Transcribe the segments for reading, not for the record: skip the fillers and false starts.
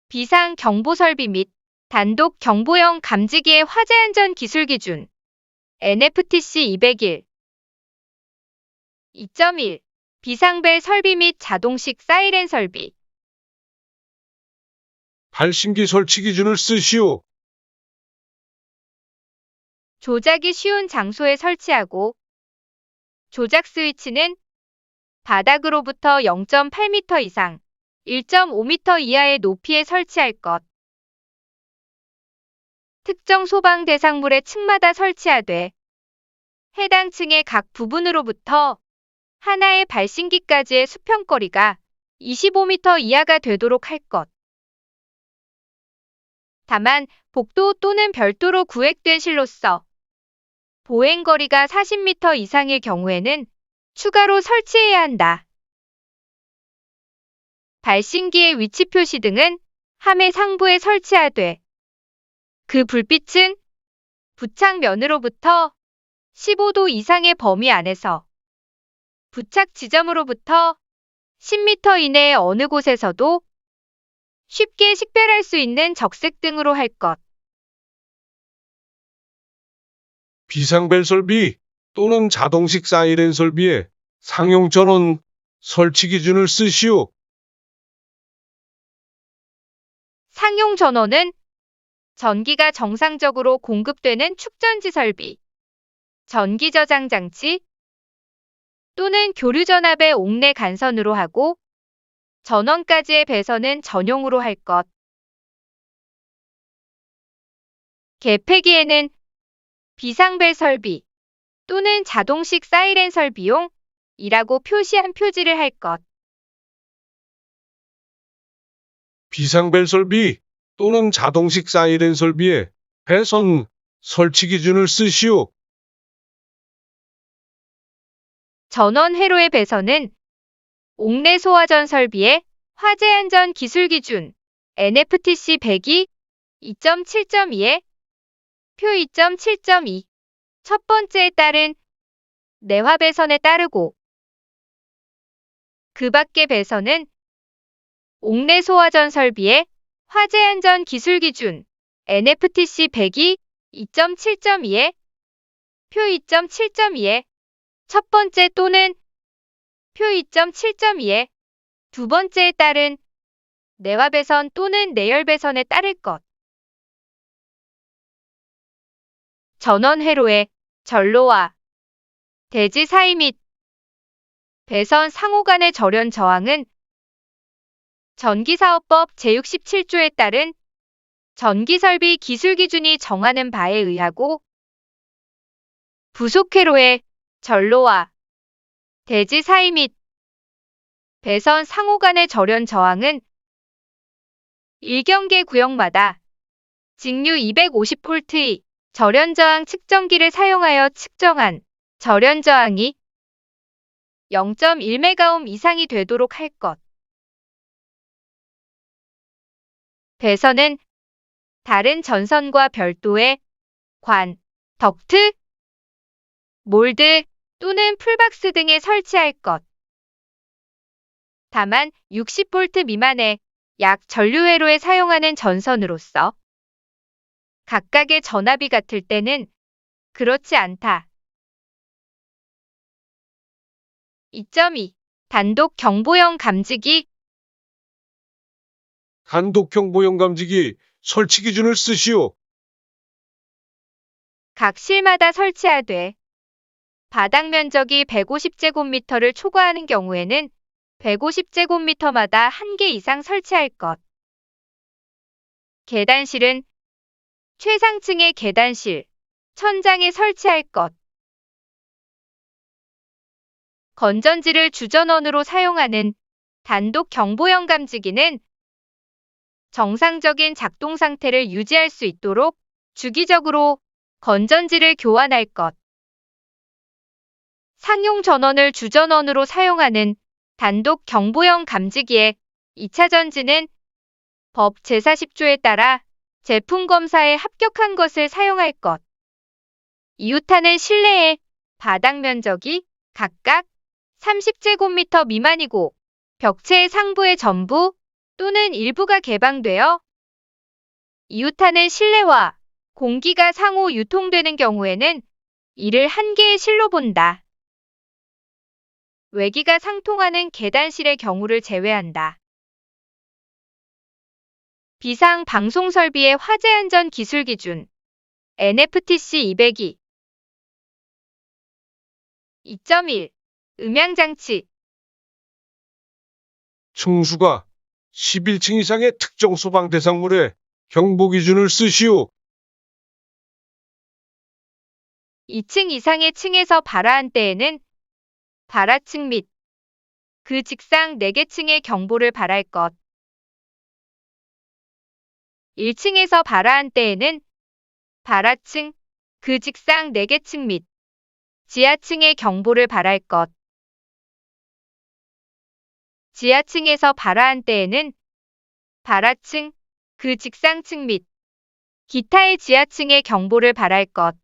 비상 경보 설비 및 단독 경보형 감지기의 화재 안전 기술 기준 NFTC 201 2.1 비상벨 설비 및 자동식 사이렌 설비 발신기 설치 기준을 쓰시오. 조작이 쉬운 장소에 설치하고 조작 스위치는 바닥으로부터 0.8m 이상, 1.5m 이하의 높이에 설치할 것. 특정 소방 대상물의 층마다 설치하되 해당 층의 각 부분으로부터 하나의 발신기까지의 수평거리가 25m 이하가 되도록 할 것. 다만 복도 또는 별도로 구획된 실로서 보행거리가 40m 이상의 경우에는 추가로 설치해야 한다. 발신기의 위치 표시 등은 함의 상부에 설치하되 그 불빛은 부착면으로부터 15도 이상의 범위 안에서 부착 지점으로부터 10m 이내의 어느 곳에서도 쉽게 식별할 수 있는 적색 등으로 할 것. 비상벨 설비 또는 자동식 사이렌 설비의 상용 전원 설치 기준을 쓰시오. 상용 전원은 전기가 정상적으로 공급되는 축전지 설비, 전기 저장 장치 또는 교류 전압의 옥내 간선으로 하고 전원까지의 배선은 전용으로 할 것. 개폐기에는 비상벨 설비 또는 자동식 사이렌 설비용 이라고 표시한 표지를 할 것. 비상벨 설비 또는 자동식 사이렌 설비의 배선 설치 기준을 쓰시오. 전원 회로의 배선은 옥내 소화전 설비의 화재 안전 기술 기준 NFTC 102 2.7.2에 표 2.7.2 첫 번째에 따른 내화 배선에 따르고 그 밖의 배선은 옥내 소화전 설비의 화재 안전 기술 기준 NFTC 102 2.7.2에 표 2.7.2에 첫 번째 또는 표 2.7.2에 두 번째에 따른 내화 배선 또는 내열 배선에 따를 것. 전원 회로의 전로와 대지 사이 및 배선 상호 간의 절연 저항은 전기사업법 제67조에 따른 전기설비 기술 기준이 정하는 바에 의하고 부속 회로의 전로와 대지 사이 및 배선 상호 간의 절연 저항은 1경계 구역마다 직류 250V의 절연 저항 측정기를 사용하여 측정한 절연 저항이 0.1메가옴 이상이 되도록 할 것. 배선은 다른 전선과 별도의 관, 덕트, 몰드 또는 풀박스 등에 설치할 것. 다만 60V 미만의 약 전류회로에 사용하는 전선으로서 각각의 전압이 같을 때는 그렇지 않다. 2.2 단독 경보형 감지기 단독 경보형 감지기 설치 기준을 쓰시오. 각 실마다 설치하되 바닥 면적이 150제곱미터를 초과하는 경우에는 150제곱미터마다 1개 이상 설치할 것. 계단실은 최상층의 계단실, 천장에 설치할 것. 건전지를 주전원으로 사용하는 단독 경보형 감지기는 정상적인 작동 상태를 유지할 수 있도록 주기적으로 건전지를 교환할 것. 상용 전원을 주전원으로 사용하는 단독 경보형 감지기의 2차 전지는 법 제40조에 따라 제품 검사에 합격한 것을 사용할 것. 이웃하는 실내의 바닥 면적이 각각 30제곱미터 미만이고 벽체의 상부의 전부 또는 일부가 개방되어 이웃하는 실내와 공기가 상호 유통되는 경우에는 이를 한 개의 실로 본다. 외기가 상통하는 계단실의 경우를 제외한다. 비상 방송 설비의 화재 안전 기술 기준 NFTC 202 2.1 음향장치 층수가 11층 이상의 특정 소방 대상물에 경보 기준을 쓰시오. 2층 이상의 층에서 발화한 때에는 발화층 및 그 직상 4개 층의 경보를 발할 것. 1층에서 발화한 때에는 발화층, 그 직상 4개 층 및 지하층의 경보를 발할 것. 지하층에서 발화한 때에는 발화층, 그 직상층 및 기타의 지하층의 경보를 발할 것.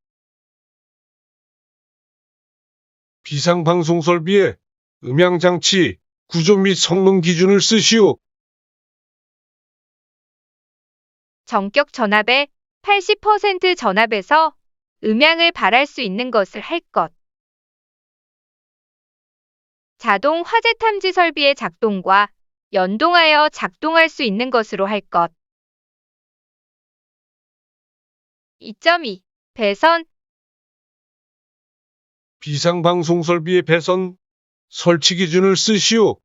비상방송 설비의 음향장치 구조 및 성능 기준을 쓰시오. 전격 전압의 80% 전압에서 음향을 발할 수 있는 것을 할 것. 자동 화재 탐지 설비의 작동과 연동하여 작동할 수 있는 것으로 할 것. 2.2. 배선 비상방송 설비의 배선 설치 기준을 쓰시오.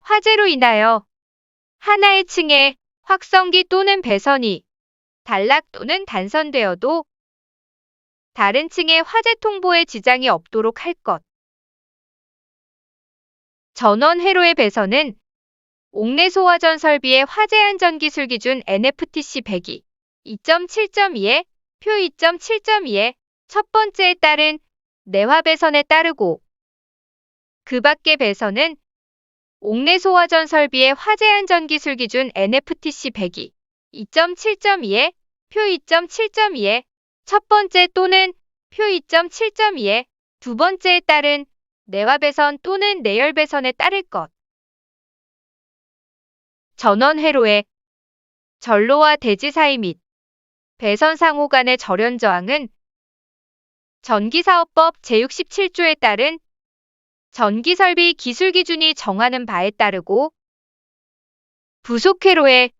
화재로 인하여 하나의 층에 확성기 또는 배선이 단락 또는 단선되어도 다른 층의 화재 통보에 지장이 없도록 할 것. 전원 회로의 배선은 옥내 소화전 설비의 화재 안전 기술 기준 NFTC 102 2.7.2에 표 2.7.2의 첫 번째에 따른 내화 배선에 따르고 그 밖의 배선은 옥내 소화전 설비의 화재 안전 기술 기준 NFTC 102 2.7.2에 표 2.7.2의 첫 번째 또는 표 2.7.2의 두 번째에 따른 내화 배선 또는 내열 배선에 따를 것. 전원 회로의 전로와 대지 사이 및 배선 상호 간의 절연 저항은 전기사업법 제67조에 따른 전기설비 기술 기준이 정하는 바에 따르고 부속 회로의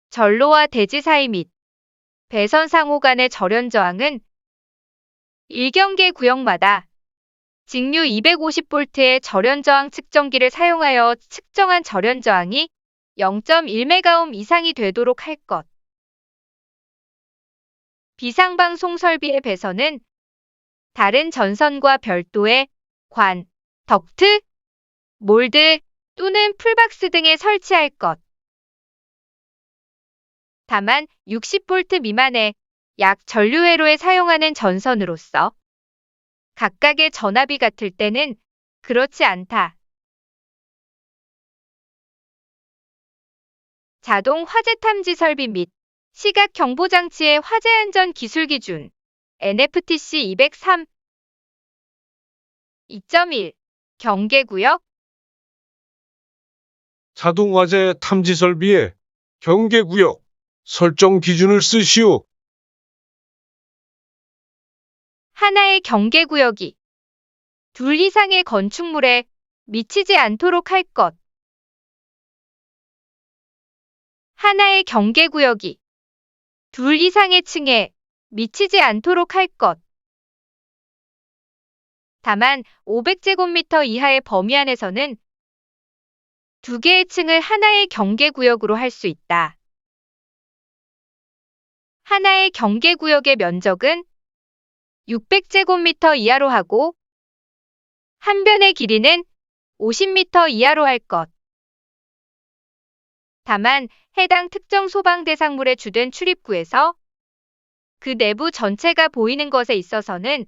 전로와 대지 사이 및 배선 상호 간의 절연 저항은 1경계 구역마다 직류 250V의 절연 저항 측정기를 사용하여 측정한 절연 저항이 0.1메가옴 이상이 되도록 할 것. 비상방송 설비의 배선은 다른 전선과 별도의 관, 덕트, 몰드 또는 풀박스 등에 설치할 것. 다만 60V 미만의 약 전류회로에 사용하는 전선으로서 각각의 전압이 같을 때는 그렇지 않다. 자동 화재 탐지 설비 및 시각 경보 장치의 화재 안전 기술 기준 NFTC 203 2.1 경계구역 자동 화재 탐지 설비의 경계구역 설정 기준을 쓰시오. 하나의 경계구역이 둘 이상의 건축물에 미치지 않도록 할 것. 하나의 경계구역이 둘 이상의 층에 미치지 않도록 할 것. 다만 500제곱미터 이하의 범위 안에서는 두 개의 층을 하나의 경계구역으로 할 수 있다. 하나의 경계구역의 면적은 600제곱미터 이하로 하고 한 변의 길이는 50m 이하로 할 것. 다만 해당 특정 소방 대상물의 주된 출입구에서 그 내부 전체가 보이는 것에 있어서는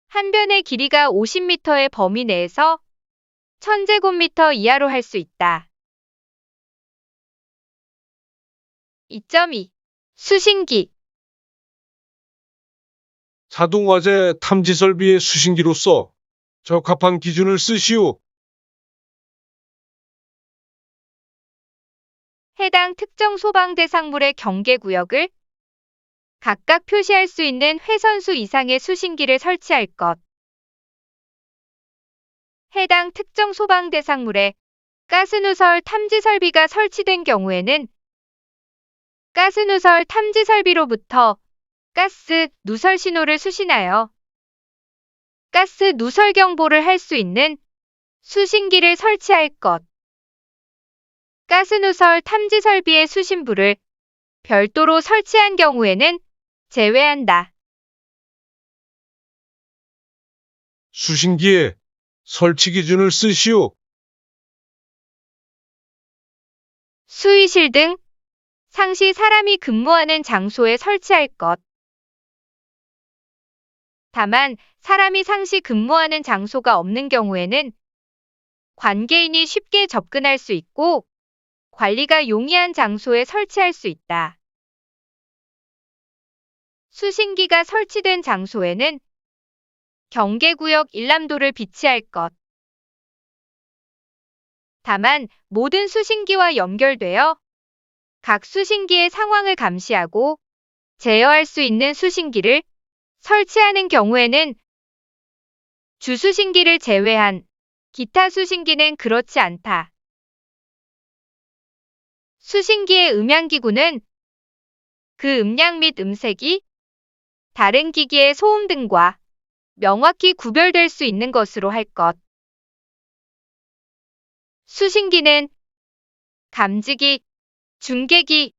한 변의 길이가 50m의 범위 내에서 1000제곱미터 이하로 할 수 있다. 2.2 수신기 자동 화재 탐지 설비의 수신기로서 적합한 기준을 쓰시오. 해당 특정 소방 대상물의 경계 구역을 각각 표시할 수 있는 회선수 이상의 수신기를 설치할 것. 해당 특정 소방 대상물에 가스누설 탐지 설비가 설치된 경우에는 가스누설 탐지 설비로부터 가스 누설 신호를 수신하여 가스 누설 경보를 할 수 있는 수신기를 설치할 것. 가스누설 탐지 설비의 수신부를 별도로 설치한 경우에는 제외한다. 수신기에 설치 기준을 쓰시오. 수의실 등 상시 사람이 근무하는 장소에 설치할 것. 다만 사람이 상시 근무하는 장소가 없는 경우에는 관계인이 쉽게 접근할 수 있고 관리가 용이한 장소에 설치할 수 있다. 수신기가 설치된 장소에는 경계구역 일람도를 비치할 것. 다만 모든 수신기와 연결되어 각 수신기의 상황을 감시하고 제어할 수 있는 수신기를 설치하는 경우에는 주수신기를 제외한 기타 수신기는 그렇지 않다. 수신기의 음향기구는 그 음량 및 음색이 다른 기기의 소음 등과 명확히 구별될 수 있는 것으로 할 것. 수신기는 감지기, 중계기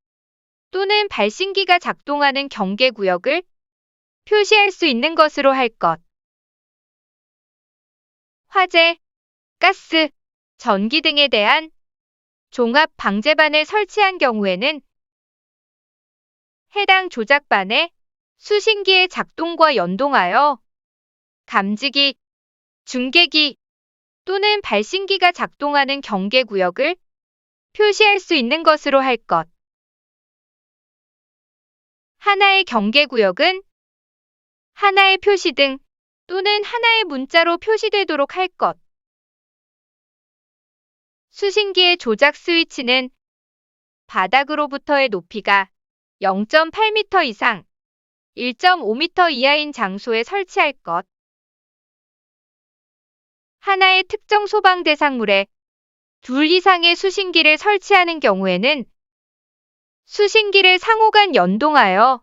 또는 발신기가 작동하는 경계구역을 표시할 수 있는 것으로 할 것. 화재, 가스, 전기 등에 대한 종합 방재반을 설치한 경우에는 해당 조작반에 수신기의 작동과 연동하여 감지기, 중계기 또는 발신기가 작동하는 경계구역을 표시할 수 있는 것으로 할 것. 하나의 경계구역은 하나의 표시등 또는 하나의 문자로 표시되도록 할 것. 수신기의 조작 스위치는 바닥으로부터의 높이가 0.8m 이상, 1.5m 이하인 장소에 설치할 것. 하나의 특정 소방 대상물에 둘 이상의 수신기를 설치하는 경우에는 수신기를 상호간 연동하여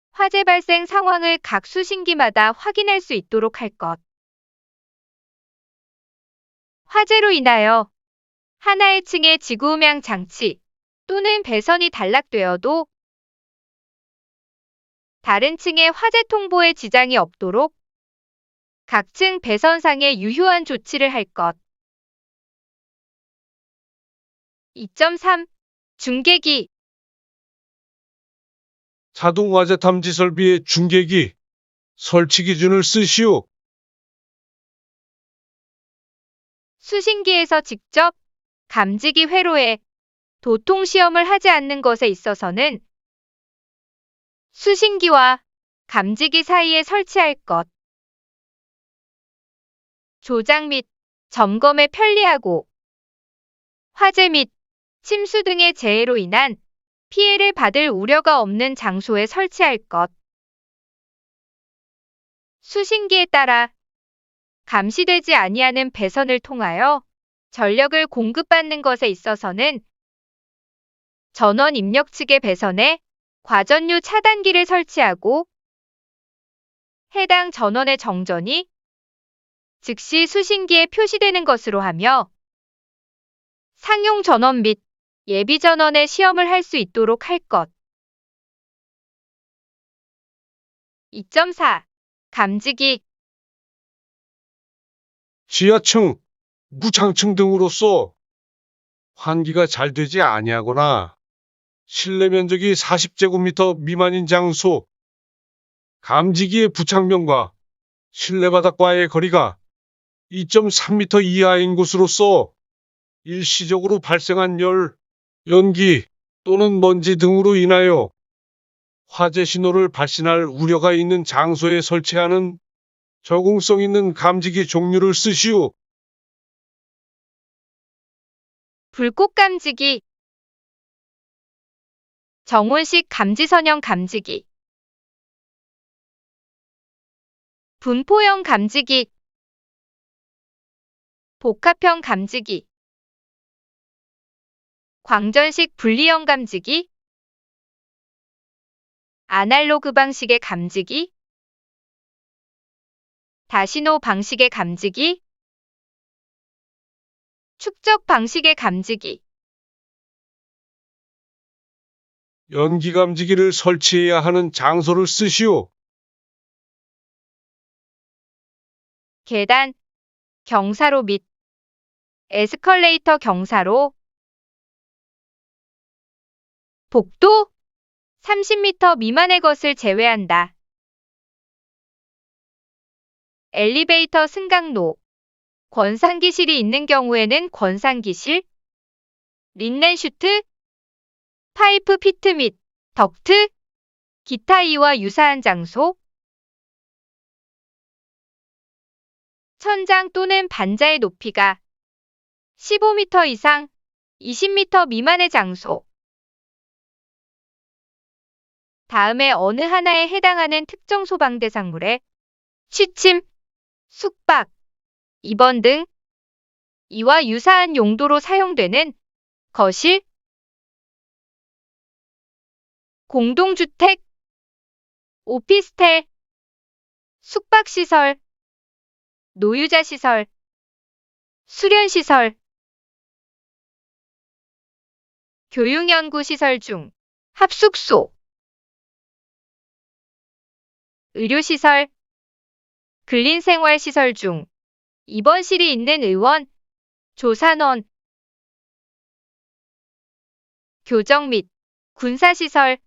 화재 발생 상황을 각 수신기마다 확인할 수 있도록 할 것. 화재로 인하여 하나의 층의 지구음향 장치 또는 배선이 단락되어도 다른 층의 화재 통보에 지장이 없도록 각 층 배선상에 유효한 조치를 할 것. 2.3. 중계기. 자동 화재 탐지 설비의 중계기 설치 기준을 쓰시오. 수신기에서 직접 감지기 회로에 도통 시험을 하지 않는 것에 있어서는 수신기와 감지기 사이에 설치할 것. 조작 및 점검에 편리하고 화재 및 침수 등의 재해로 인한 피해를 받을 우려가 없는 장소에 설치할 것. 수신기에 따라 감시되지 아니하는 배선을 통하여 전력을 공급받는 것에 있어서는 전원 입력 측의 배선에 과전류 차단기를 설치하고 해당 전원의 정전이 즉시 수신기에 표시되는 것으로 하며 상용 전원 및 예비 전원의 시험을 할 수 있도록 할 것. 2.4. 감지기. 지하층, 무창층 등으로서 환기가 잘 되지 아니하거나 실내 면적이 40제곱미터 미만인 장소, 감지기의 부착면과 실내 바닥과의 거리가 2.3m 이하인 곳으로서 일시적으로 발생한 열, 연기 또는 먼지 등으로 인하여 화재 신호를 발신할 우려가 있는 장소에 설치하는 적응성 있는 감지기 종류를 쓰시오. 불꽃 감지기. 정원식 감지선형 감지기, 분포형 감지기, 복합형 감지기, 광전식 분리형 감지기, 아날로그 방식의 감지기, 다시노 방식의 감지기, 축적 방식의 감지기, 연기 감지기를 설치해야 하는 장소를 쓰시오. 계단, 경사로 및 에스컬레이터 경사로, 복도 30m 미만의 것을 제외한다. 엘리베이터 승강로, 권상기실이 있는 경우에는 권상기실, 린넨슈트, 파이프 피트 및 덕트, 기타 이와 유사한 장소, 천장 또는 반자의 높이가 15m 이상, 20m 미만의 장소. 다음에 어느 하나에 해당하는 특정 소방대상물에 취침, 숙박, 입원 등 이와 유사한 용도로 사용되는 거실, 공동주택, 오피스텔, 숙박시설, 노유자시설, 수련시설, 교육연구시설 중 합숙소, 의료시설, 근린생활시설 중 입원실이 있는 의원, 조산원, 교정 및 군사시설,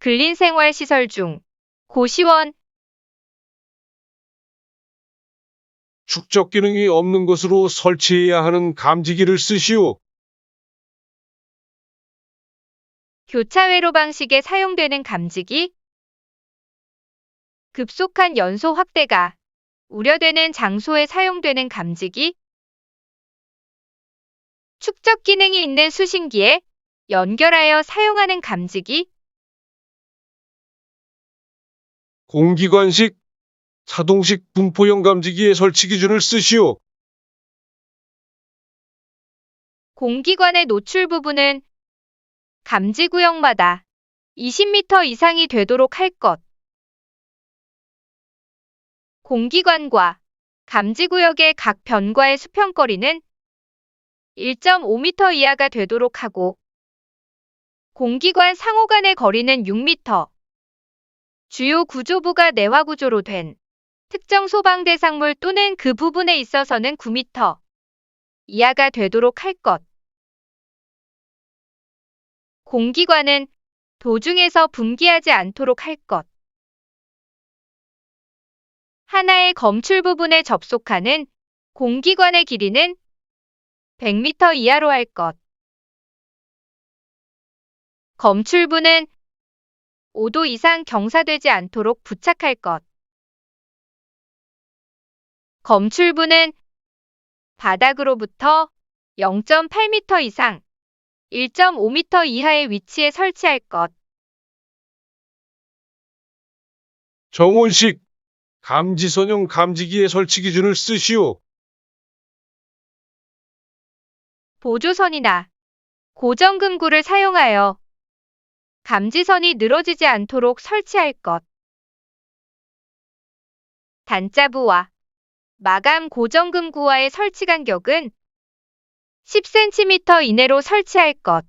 근린생활시설 중 고시원, 축적 기능이 없는 곳으로 설치해야 하는 감지기를 쓰시오. 교차회로 방식에 사용되는 감지기, 급속한 연소 확대가 우려되는 장소에 사용되는 감지기, 축적 기능이 있는 수신기에 연결하여 사용하는 감지기, 공기관식, 자동식 분포형 감지기의 설치 기준을 쓰시오. 공기관의 노출 부분은 감지구역마다 20m 이상이 되도록 할 것. 공기관과 감지구역의 각 변과의 수평거리는 1.5m 이하가 되도록 하고, 공기관 상호 간의 거리는 6m. 주요 구조부가 내화구조로 된 특정 소방 대상물 또는 그 부분에 있어서는 9m 이하가 되도록 할 것. 공기관은 도중에서 분기하지 않도록 할 것. 하나의 검출 부분에 접속하는 공기관의 길이는 100m 이하로 할 것. 검출부는 5도 이상 경사되지 않도록 부착할 것. 검출부는 바닥으로부터 0.8m 이상, 1.5m 이하의 위치에 설치할 것. 정원식, 감지선형 감지기의 설치 기준을 쓰시오. 보조선이나 고정금구를 사용하여 감지선이 늘어지지 않도록 설치할 것. 단자부와 마감 고정금구와의 설치 간격은 10cm 이내로 설치할 것.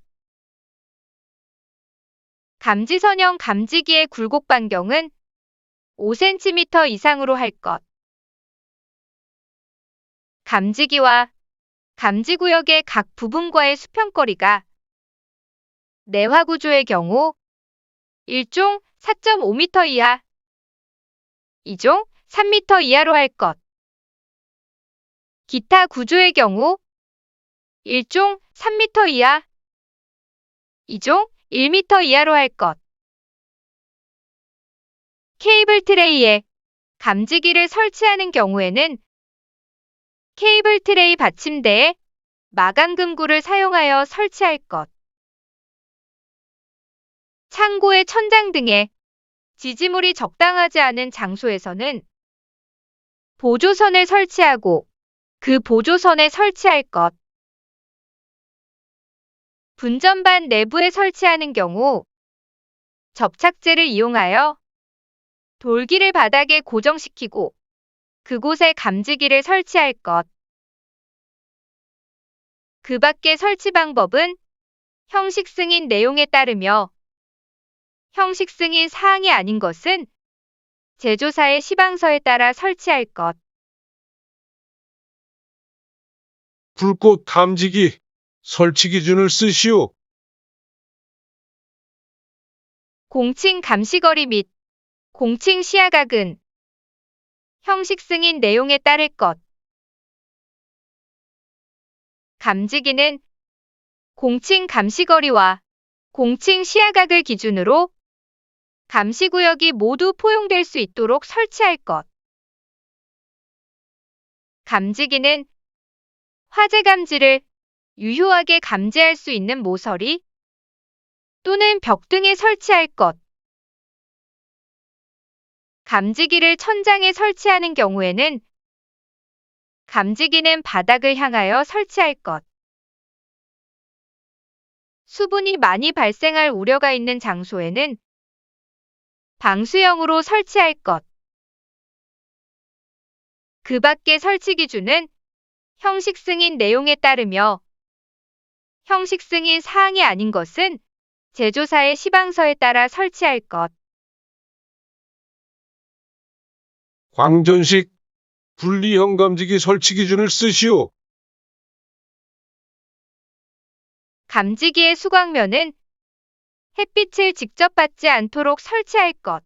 감지선형 감지기의 굴곡 반경은 5cm 이상으로 할 것. 감지기와 감지구역의 각 부분과의 수평거리가 내화구조의 경우 1종 4.5m 이하, 2종 3m 이하로 할 것. 기타 구조의 경우 1종 3m 이하, 2종 1m 이하로 할 것. 케이블 트레이에 감지기를 설치하는 경우에는 케이블 트레이 받침대에 마감 금구를 사용하여 설치할 것. 창고의 천장 등에 지지물이 적당하지 않은 장소에서는 보조선을 설치하고 그 보조선에 설치할 것. 분전반 내부에 설치하는 경우 접착제를 이용하여 돌기를 바닥에 고정시키고 그곳에 감지기를 설치할 것. 그 밖의 설치 방법은 형식 승인 내용에 따르며 형식 승인 사항이 아닌 것은 제조사의 시방서에 따라 설치할 것. 불꽃 감지기 설치 기준을 쓰시오. 공칭 감시거리 및 공칭 시야각은 형식 승인 내용에 따를 것. 감지기는 공칭 감시거리와 공칭 시야각을 기준으로 감시구역이 모두 포용될 수 있도록 설치할 것. 감지기는 화재 감지를 유효하게 감지할 수 있는 모서리 또는 벽 등에 설치할 것. 감지기를 천장에 설치하는 경우에는 감지기는 바닥을 향하여 설치할 것. 수분이 많이 발생할 우려가 있는 장소에는 방수형으로 설치할 것. 그 밖의 설치 기준은 형식 승인 내용에 따르며 형식 승인 사항이 아닌 것은 제조사의 시방서에 따라 설치할 것. 광전식 분리형 감지기 설치 기준을 쓰시오. 감지기의 수광면은 햇빛을 직접 받지 않도록 설치할 것.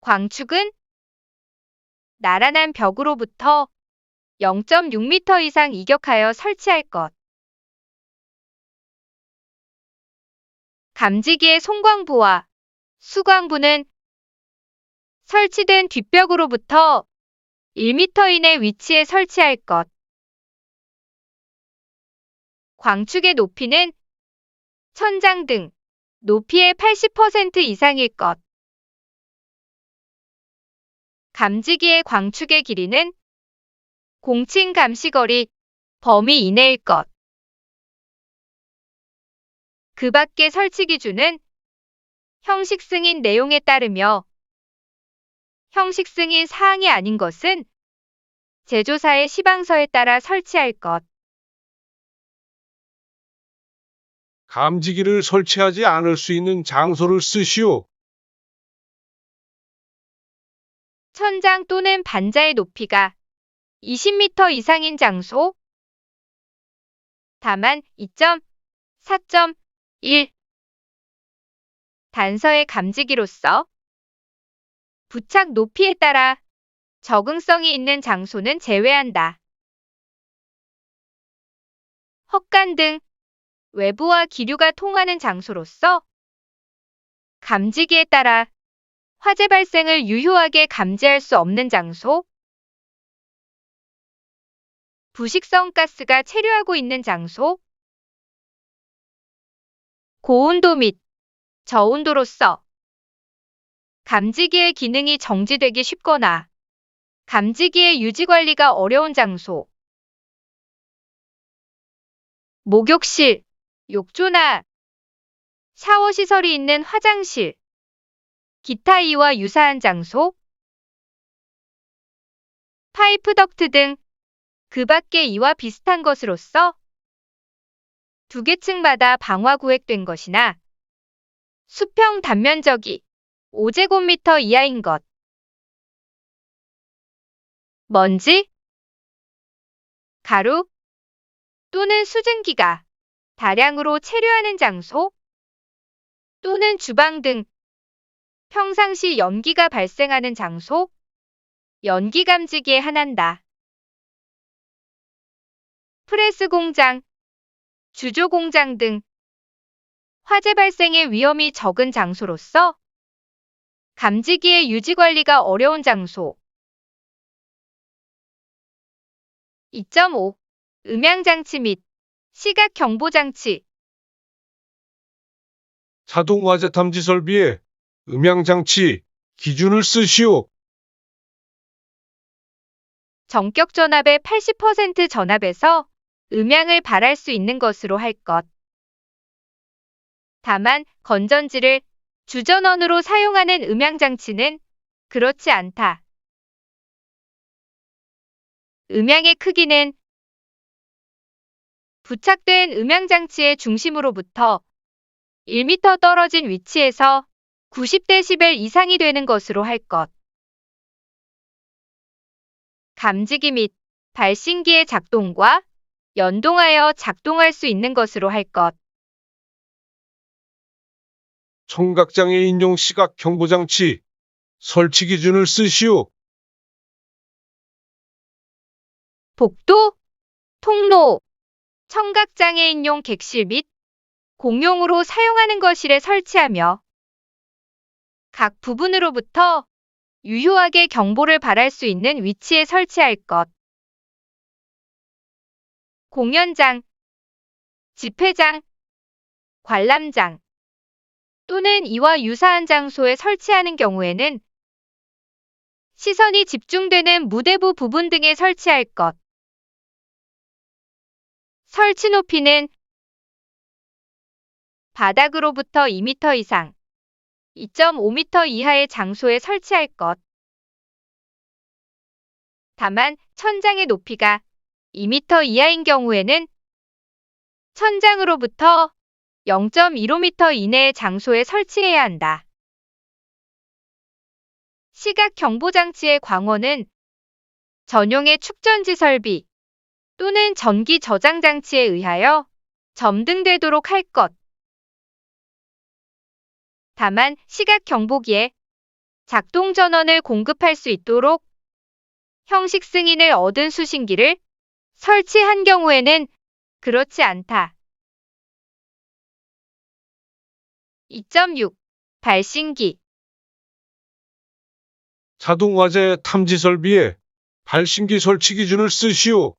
광축은 나란한 벽으로부터 0.6m 이상 이격하여 설치할 것. 감지기의 송광부와 수광부는 설치된 뒷벽으로부터 1m 이내 위치에 설치할 것. 광축의 높이는 천장 등 높이의 80% 이상일 것. 감지기의 광축의 길이는 공칭 감시거리 범위 이내일 것. 그 밖의 설치 기준은 형식 승인 내용에 따르며 형식 승인 사항이 아닌 것은 제조사의 시방서에 따라 설치할 것. 감지기를 설치하지 않을 수 있는 장소를 쓰시오. 천장 또는 반자의 높이가 20m 이상인 장소. 다만 2.4.1 단서의 감지기로서 부착 높이에 따라 적응성이 있는 장소는 제외한다. 헛간 등 외부와 기류가 통하는 장소로서 감지기에 따라 화재 발생을 유효하게 감지할 수 없는 장소, 부식성 가스가 체류하고 있는 장소, 고온도 및 저온도로서 감지기의 기능이 정지되기 쉽거나 감지기의 유지 관리가 어려운 장소, 목욕실, 욕조나 샤워 시설이 있는 화장실, 기타 이와 유사한 장소, 파이프 덕트 등 그 밖의 이와 비슷한 것으로서 두 개 층마다 방화 구획된 것이나 수평 단면적이 5제곱미터 이하인 것. 먼지, 가루 또는 수증기가 다량으로 체류하는 장소 또는 주방 등 평상시 연기가 발생하는 장소, 연기 감지기에 한한다. 프레스 공장, 주조 공장 등 화재 발생의 위험이 적은 장소로서 감지기의 유지 관리가 어려운 장소. 2.5. 음향장치 및 시각 경보 장치. 자동 화재 탐지 설비에 음향장치 기준을 쓰시오. 전격 전압의 80% 전압에서 음향을 발할 수 있는 것으로 할 것. 다만 건전지를 주전원으로 사용하는 음향장치는 그렇지 않다. 음향의 크기는 부착된 음향장치의 중심으로부터 1m 떨어진 위치에서 90dB 이상이 되는 것으로 할 것. 감지기 및 발신기의 작동과 연동하여 작동할 수 있는 것으로 할 것. 청각장애 인용 시각 경보장치 설치 기준을 쓰시오. 복도, 통로, 청각장애인용 객실 및 공용으로 사용하는 거실에 설치하며 각 부분으로부터 유효하게 경보를 발할 수 있는 위치에 설치할 것. 공연장, 집회장, 관람장 또는 이와 유사한 장소에 설치하는 경우에는 시선이 집중되는 무대부 부분 등에 설치할 것. 설치 높이는 바닥으로부터 2m 이상, 2.5m 이하의 장소에 설치할 것. 다만 천장의 높이가 2m 이하인 경우에는 천장으로부터 0.15m 이내의 장소에 설치해야 한다. 시각 경보장치의 광원은 전용의 축전지 설비 또는 전기 저장 장치에 의하여 점등되도록 할 것. 다만 시각 경보기에 작동 전원을 공급할 수 있도록 형식 승인을 얻은 수신기를 설치한 경우에는 그렇지 않다. 2.6. 발신기 자동 화재 탐지 설비에 발신기 설치 기준을 쓰시오.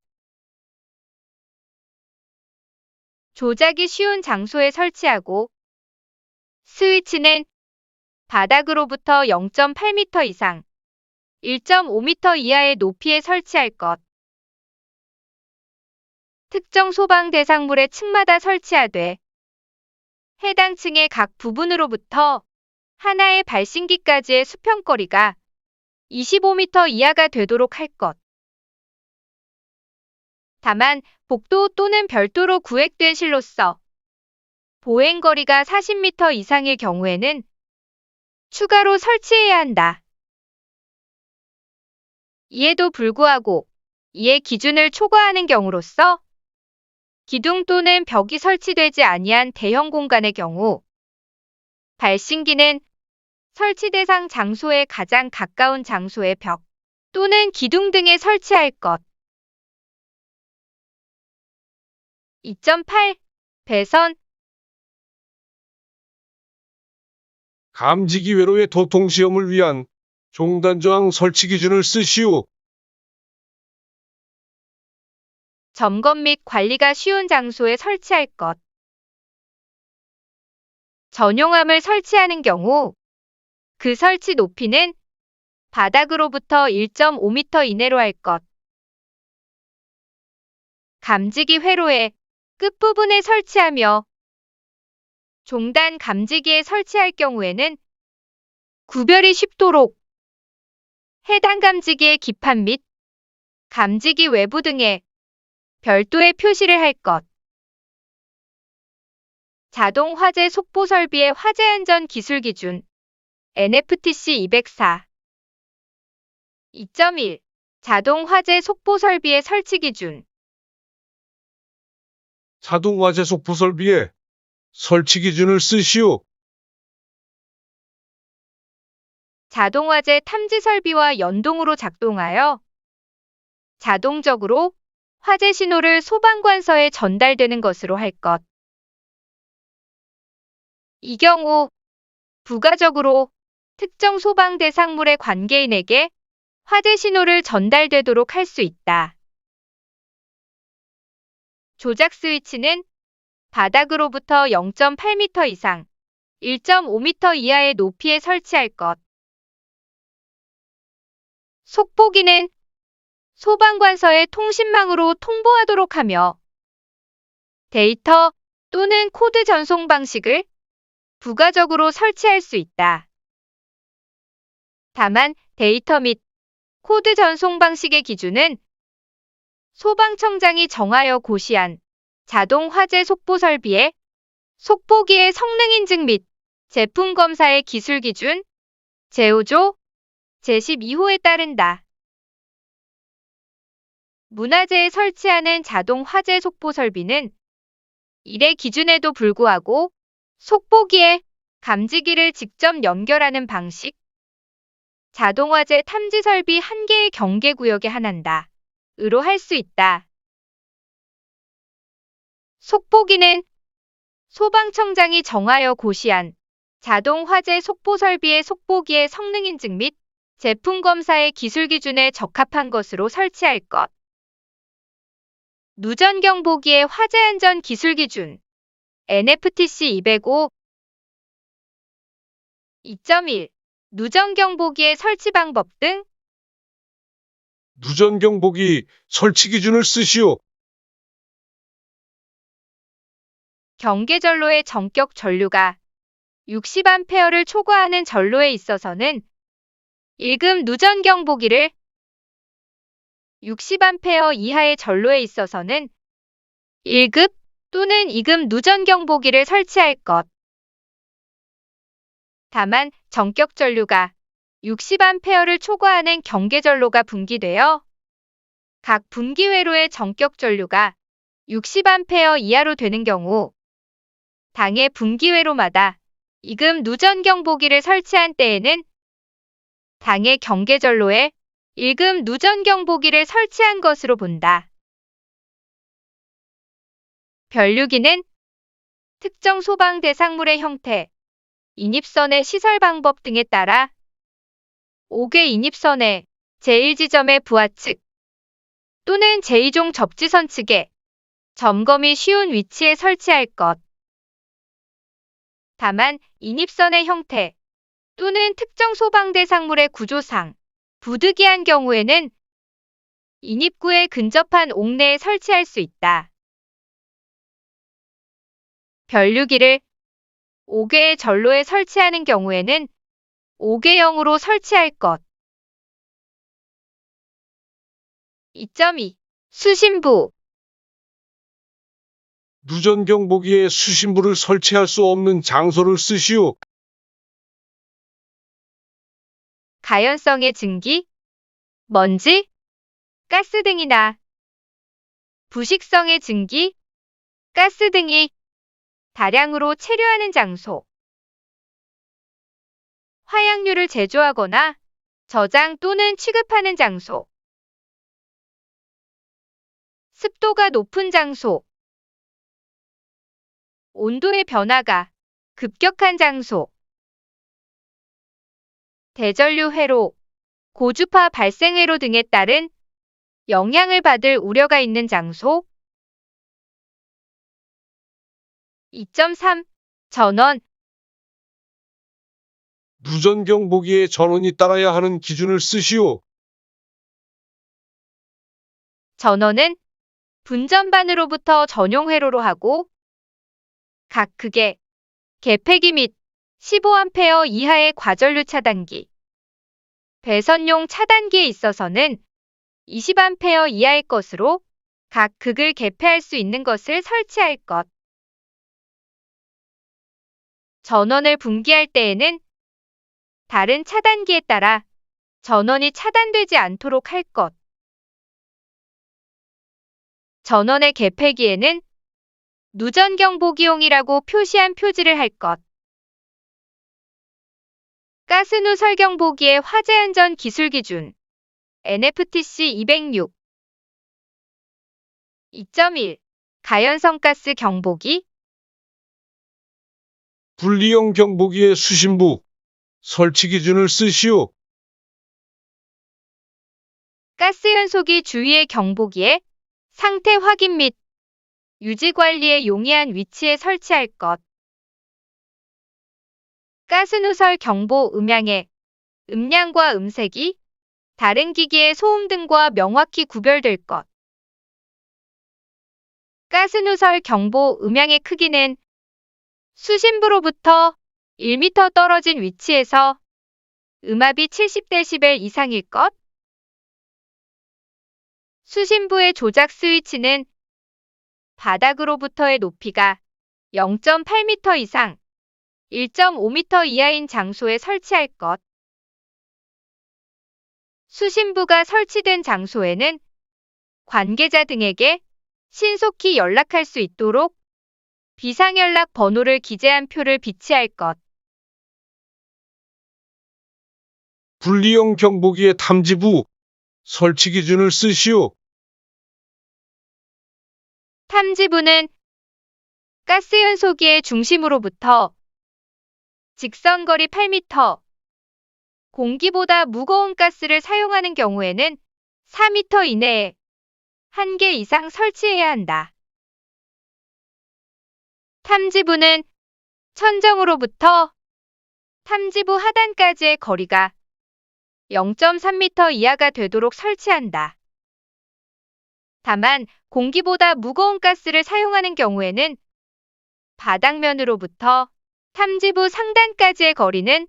조작이 쉬운 장소에 설치하고 스위치는 바닥으로부터 0.8m 이상, 1.5m 이하의 높이에 설치할 것. 특정 소방 대상물의 층마다 설치하되 해당 층의 각 부분으로부터 하나의 발신기까지의 수평거리가 25m 이하가 되도록 할 것. 다만 복도 또는 별도로 구획된 실로서 보행거리가 40m 이상일 경우에는 추가로 설치해야 한다. 이에도 불구하고 이의 기준을 초과하는 경우로서 기둥 또는 벽이 설치되지 아니한 대형 공간의 경우 발신기는 설치 대상 장소에 가장 가까운 장소의 벽 또는 기둥 등에 설치할 것. 2.8. 배선 감지기 외로의 도통 시험을 위한 종단 저항 설치 기준을 쓰시오. 점검 및 관리가 쉬운 장소에 설치할 것. 전용함을 설치하는 경우 그 설치 높이는 바닥으로부터 1.5m 이내로 할 것. 감지기 회로의 끝부분에 설치하며 종단 감지기에 설치할 경우에는 구별이 쉽도록 해당 감지기의 기판 및 감지기 외부 등에 별도의 표시를 할 것. 자동 화재 속보 설비의 화재 안전 기술 기준 NFTC 204 2.1 자동 화재 속보 설비의 설치 기준 자동 화재 속보 설비에 설치 기준을 쓰시오. 자동 화재 탐지 설비와 연동으로 작동하여 자동적으로 화재 신호를 소방관서에 전달되는 것으로 할 것. 이 경우 부가적으로 특정 소방 대상물의 관계인에게 화재 신호를 전달되도록 할 수 있다. 조작 스위치는 바닥으로부터 0.8m 이상, 1.5m 이하의 높이에 설치할 것. 속보기는 소방관서에 통신망으로 통보하도록 하며 데이터 또는 코드 전송 방식을 부가적으로 설치할 수 있다. 다만 데이터 및 코드 전송 방식의 기준은 소방청장이 정하여 고시한 자동 화재 속보 설비의 속보기의 성능 인증 및 제품 검사의 기술 기준 제5조 제12호에 따른다. 문화재에 설치하는 자동 화재 속보 설비는 이래 기준에도 불구하고 속보기에 감지기를 직접 연결하는 방식, 자동화재 탐지 설비 1개의 경계구역에 한한다. 으로 할 수 있다. 속보기는 소방청장이 정하여 고시한 자동 화재 속보 설비의 속보기의 성능 인증 및 제품 검사의 기술 기준에 적합한 것으로 설치할 것. 누전 경보기의 화재 안전 기술 기준 NFTC 205 2.1 누전 경보기의 설치 방법 등 누전 경보기 설치 기준을 쓰시오. 경계전로의 전격 전류가 60A를 초과하는 전로에 있어서는 1급 누전 경보기를 60A 이하의 전로에 있어서는 1급 또는 2급 누전 경보기를 설치할 것. 다만 전격 전류가 60A를 초과하는 경계전로가 분기되어 각 분기회로의 전격 전류가 60A 이하로 되는 경우 당해 분기회로마다 2급 누전 경보기를 설치한 때에는 당해 경계전로에 1급 누전 경보기를 설치한 것으로 본다. 변류기는 특정 소방 대상물의 형태, 인입선의 시설 방법 등에 따라 5개 인입선의 제1지점의 부하측 또는 제2종 접지선 측에 점검이 쉬운 위치에 설치할 것. 다만 인입선의 형태 또는 특정 소방 대상물의 구조상 부득이한 경우에는 인입구에 근접한 옥내에 설치할 수 있다. 변류기를 5개의 전로에 설치하는 경우에는 5개형으로 설치할 것. 2.2 수신부 누전 경보기에 수신부를 설치할 수 없는 장소를 쓰시오. 가연성의 증기, 먼지, 가스 등이나 부식성의 증기, 가스 등이 다량으로 체류하는 장소, 화약류를 제조하거나 저장 또는 취급하는 장소, 습도가 높은 장소, 온도의 변화가 급격한 장소, 대전류 회로, 고주파 발생 회로 등에 따른 영향을 받을 우려가 있는 장소. 2.3 전원 누전 경보기에 전원이 따라야 하는 기준을 쓰시오. 전원은 분전반으로부터 전용 회로로 하고 각 극의 개폐기 및 15A 이하의 과전류 차단기, 배선용 차단기에 있어서는 20A 이하의 것으로 각 극을 개폐할 수 있는 것을 설치할 것. 전원을 분기할 때에는 다른 차단기에 따라 전원이 차단되지 않도록 할 것. 전원의 개폐기에는 누전 경보기용이라고 표시한 표지를 할 것. 가스누설 경보기의 화재 안전 기술 기준 NFTC 206 2.1 가연성 가스 경보기 분리형 경보기의 수신부 설치 기준을 쓰시오. 가스 연소기 주위의 경보기에 상태 확인 및 유지 관리에 용이한 위치에 설치할 것. 가스누설 경보 음향에 음량과 음색이 다른 기기의 소음 등과 명확히 구별될 것. 가스누설 경보 음향의 크기는 수신부로부터 1m 떨어진 위치에서 음압이 70dB 이상일 것. 수신부의 조작 스위치는 바닥으로부터의 높이가 0.8m 이상, 1.5m 이하인 장소에 설치할 것. 수신부가 설치된 장소에는 관계자 등에게 신속히 연락할 수 있도록 비상연락 번호를 기재한 표를 비치할 것. 분리형 경보기의 탐지 후 설치 기준을 쓰시오. 탐지부는 가스 연소기의 중심으로부터 직선거리 8m, 공기보다 무거운 가스를 사용하는 경우에는 4m 이내에 1개 이상 설치해야 한다. 탐지부는 천정으로부터 탐지부 하단까지의 거리가 0.3m 이하가 되도록 설치한다. 다만 공기보다 무거운 가스를 사용하는 경우에는 바닥면으로부터 탐지부 상단까지의 거리는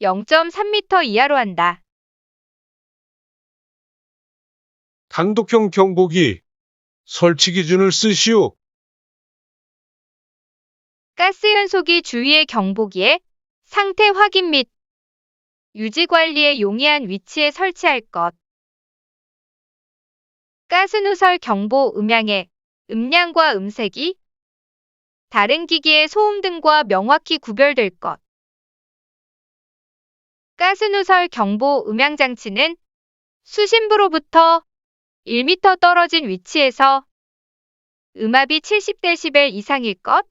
0.3m 이하로 한다. 단독형 경보기 설치 기준을 쓰시오. 가스 연소기 주위의 경보기에 상태 확인 및 유지 관리에 용이한 위치에 설치할 것. 가스누설 경보 음향에 음량과 음색이 다른 기기의 소음 등과 명확히 구별될 것. 가스누설 경보 음향 장치는 수신부로부터 1m 떨어진 위치에서 음압이 70dB 이상일 것.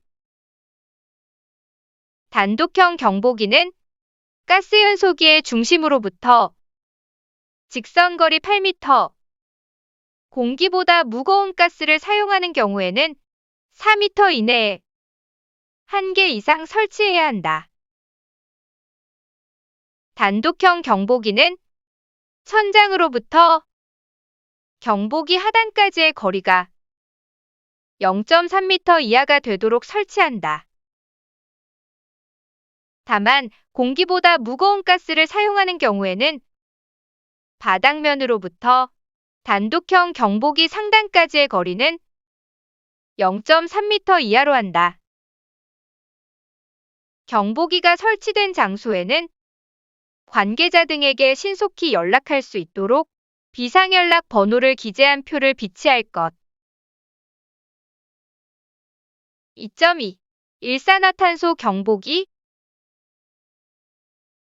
단독형 경보기는 가스 연소기의 중심으로부터 직선거리 8m, 공기보다 무거운 가스를 사용하는 경우에는 4m 이내에 1개 이상 설치해야 한다. 단독형 경보기는 천장으로부터 경보기 하단까지의 거리가 0.3m 이하가 되도록 설치한다. 다만 공기보다 무거운 가스를 사용하는 경우에는 바닥면으로부터 단독형 경보기 상단까지의 거리는 0.3m 이하로 한다. 경보기가 설치된 장소에는 관계자 등에게 신속히 연락할 수 있도록 비상연락 번호를 기재한 표를 비치할 것. 2.2. 일산화탄소 경보기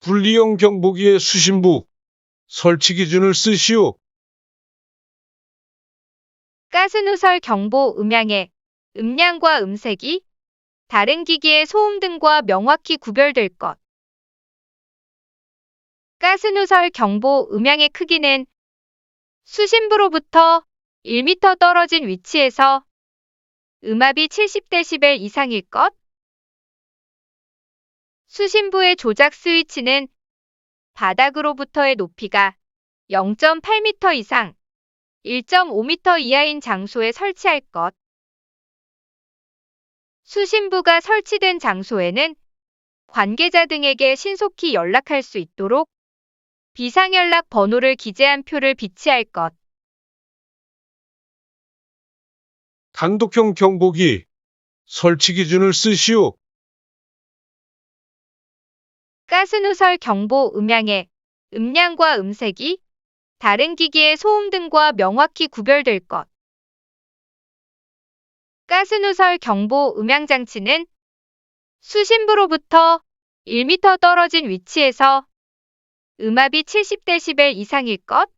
분리형 경보기의 수신부 설치 기준을 쓰시오. 가스누설 경보 음향에 음량과 음색이 다른 기기의 소음 등과 명확히 구별될 것. 가스누설 경보 음향의 크기는 수신부로부터 1m 떨어진 위치에서 음압이 70dB 이상일 것. 수신부의 조작 스위치는 바닥으로부터의 높이가 0.8m 이상, 1.5m 이하인 장소에 설치할 것. 수신부가 설치된 장소에는 관계자 등에게 신속히 연락할 수 있도록 비상연락 번호를 기재한 표를 비치할 것. 단독형 경보기 설치 기준을 쓰시오. 가스누설 경보 음향에 음량과 음색이 다른 기기의 소음 등과 명확히 구별될 것. 가스누설 경보 음향 장치는 수신부로부터 1m 떨어진 위치에서 음압이 70dB 이상일 것.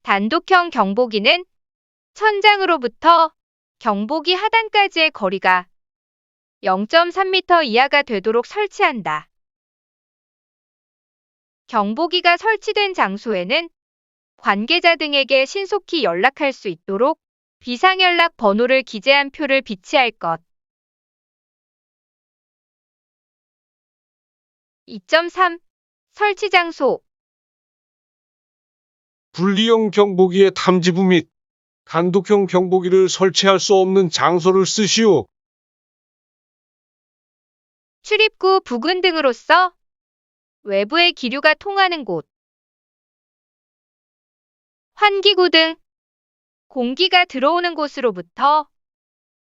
단독형 경보기는 천장으로부터 경보기 하단까지의 거리가 0.3m 이하가 되도록 설치한다. 경보기가 설치된 장소에는 관계자 등에게 신속히 연락할 수 있도록 비상연락 번호를 기재한 표를 비치할 것. 2.3. 설치 장소. 분리형 경보기의 탐지부 및 단독형 경보기를 설치할 수 없는 장소를 쓰시오. 출입구 부근 등으로서 외부의 기류가 통하는 곳. 환기구 등 공기가 들어오는 곳으로부터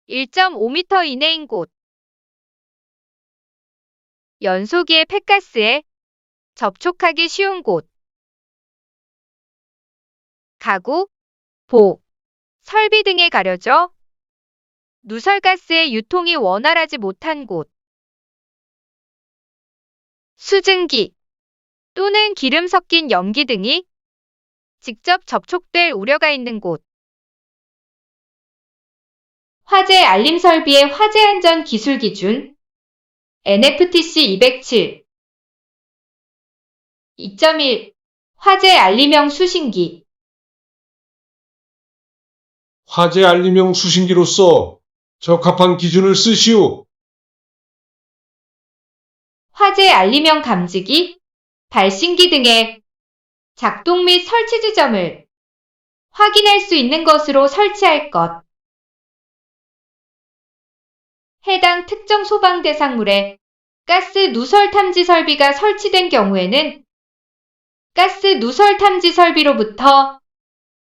1.5m 이내인 곳. 연소기의 폐가스에 접촉하기 쉬운 곳. 가구, 보, 설비 등에 가려져 누설가스의 유통이 원활하지 못한 곳. 수증기 또는 기름 섞인 염기 등이 직접 접촉될 우려가 있는 곳. 화재 알림 설비의 화재 안전 기술 기준 NFTC 207. 2.1. 화재 알림형 수신기. 화재 알림형 수신기로서 적합한 기준을 쓰시오. 화재 알림형 감지기, 발신기 등의 작동 및 설치 지점을 확인할 수 있는 것으로 설치할 것. 해당 특정 소방 대상물에 가스 누설 탐지 설비가 설치된 경우에는 가스 누설 탐지 설비로부터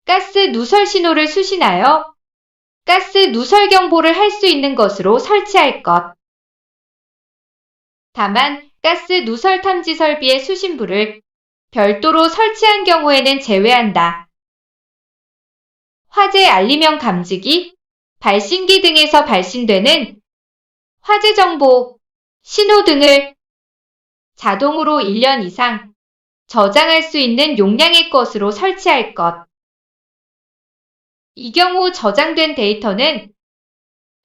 가스 누설 신호를 수신하여 가스 누설 경보를 할 수 있는 것으로 설치할 것. 다만 가스 누설 탐지 설비의 수신부를 별도로 설치한 경우에는 제외한다. 화재 알림형 감지기, 발신기 등에서 발신되는 화재 정보, 신호 등을 자동으로 1년 이상 저장할 수 있는 용량의 것으로 설치할 것. 이 경우 저장된 데이터는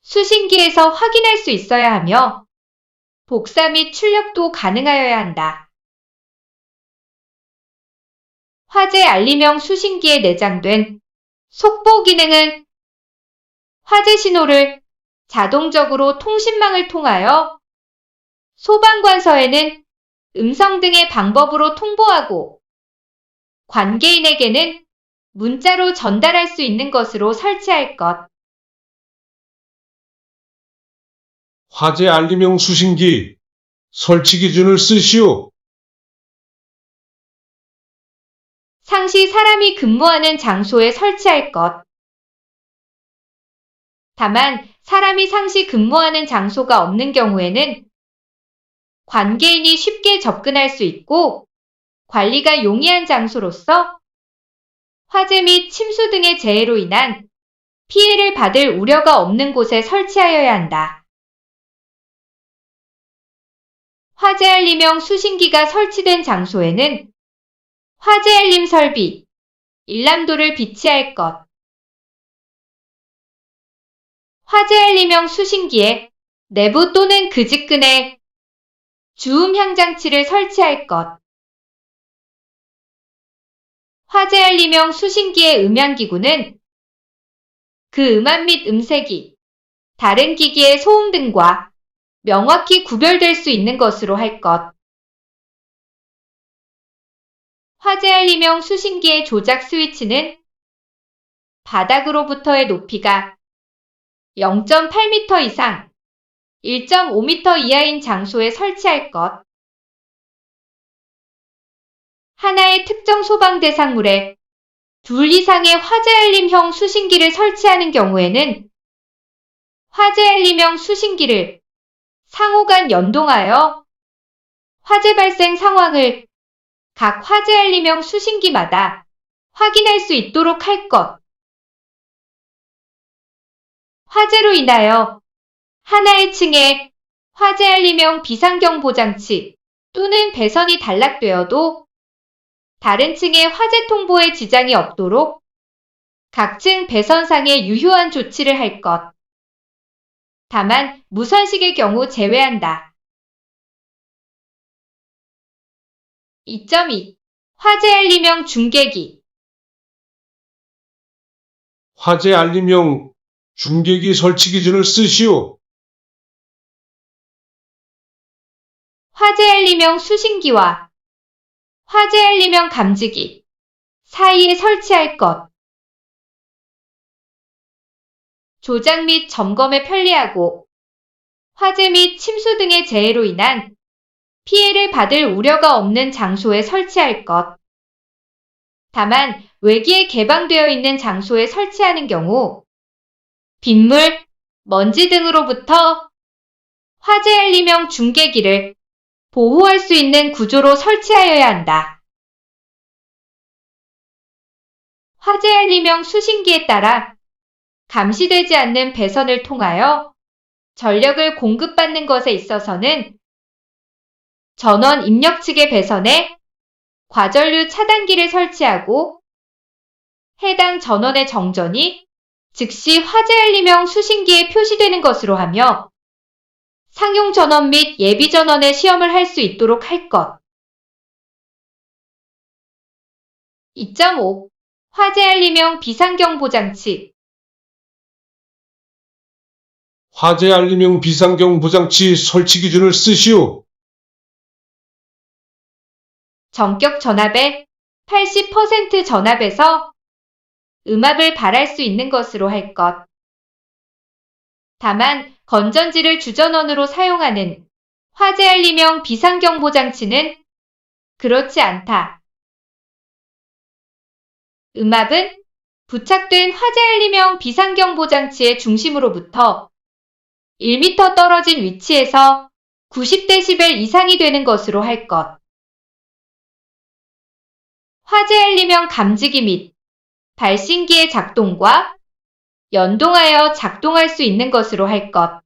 수신기에서 확인할 수 있어야 하며 복사 및 출력도 가능하여야 한다. 화재 알림형 수신기에 내장된 속보 기능은 화재 신호를 자동적으로 통신망을 통하여 소방관서에는 음성 등의 방법으로 통보하고 관계인에게는 문자로 전달할 수 있는 것으로 설치할 것. 화재 알림형 수신기 설치 기준을 쓰시오. 상시 사람이 근무하는 장소에 설치할 것. 다만 사람이 상시 근무하는 장소가 없는 경우에는 관계인이 쉽게 접근할 수 있고 관리가 용이한 장소로서 화재 및 침수 등의 재해로 인한 피해를 받을 우려가 없는 곳에 설치하여야 한다. 화재 알림형 수신기가 설치된 장소에는 화재 알림 설비, 일람도를 비치할 것. 화재 알림형 수신기에 내부 또는 그 직근에 주음향 장치를 설치할 것. 화재 알림형 수신기의 음향기구는 그 음압 및 음색이 다른 기기의 소음 등과 명확히 구별될 수 있는 것으로 할 것. 화재 알림형 수신기의 조작 스위치는 바닥으로부터의 높이가 0.8m 이상, 1.5m 이하인 장소에 설치할 것. 하나의 특정 소방 대상물에 둘 이상의 화재 알림형 수신기를 설치하는 경우에는 화재 알림형 수신기를 상호간 연동하여 화재 발생 상황을 각 화재 알림형 수신기마다 확인할 수 있도록 할 것. 화재로 인하여 하나의 층에 화재 알림형 비상경보 장치 또는 배선이 단락되어도 다른 층의 화재 통보에 지장이 없도록 각 층 배선상에 유효한 조치를 할 것. 다만 무선식의 경우 제외한다. 2.2. 화재 알림형 중계기. 화재 알림형 중계기 설치 기준을 쓰시오. 화재 화재 알림형 수신기와 화재 알림형 감지기 사이에 설치할 것. 조작 및 점검에 편리하고 화재 및 침수 등의 재해로 인한 피해를 받을 우려가 없는 장소에 설치할 것. 다만 외기에 개방되어 있는 장소에 설치하는 경우 빗물, 먼지 등으로부터 화재 알림형 중계기를 보호할 수 있는 구조로 설치하여야 한다. 화재 알림형 수신기에 따라 감시되지 않는 배선을 통하여 전력을 공급받는 것에 있어서는 전원 입력 측의 배선에 과전류 차단기를 설치하고 해당 전원의 정전이 즉시 화재 알림형 수신기에 표시되는 것으로 하며 상용 전원 및 예비 전원의 시험을 할 수 있도록 할 것. 2.5. 화재 알림형 비상경보 장치. 화재 알림형 비상경보장치 설치 기준을 쓰시오. 전격 전압의 80% 전압에서 음압을 발할 수 있는 것으로 할 것. 다만 건전지를 주전원으로 사용하는 화재 알림형 비상경보 장치는 그렇지 않다. 음압은 부착된 화재 알림형 비상경보 장치의 중심으로부터 1m 떨어진 위치에서 90dB 이상이 되는 것으로 할 것. 화재 알림형 감지기 및 발신기의 작동과 연동하여 작동할 수 있는 것으로 할 것.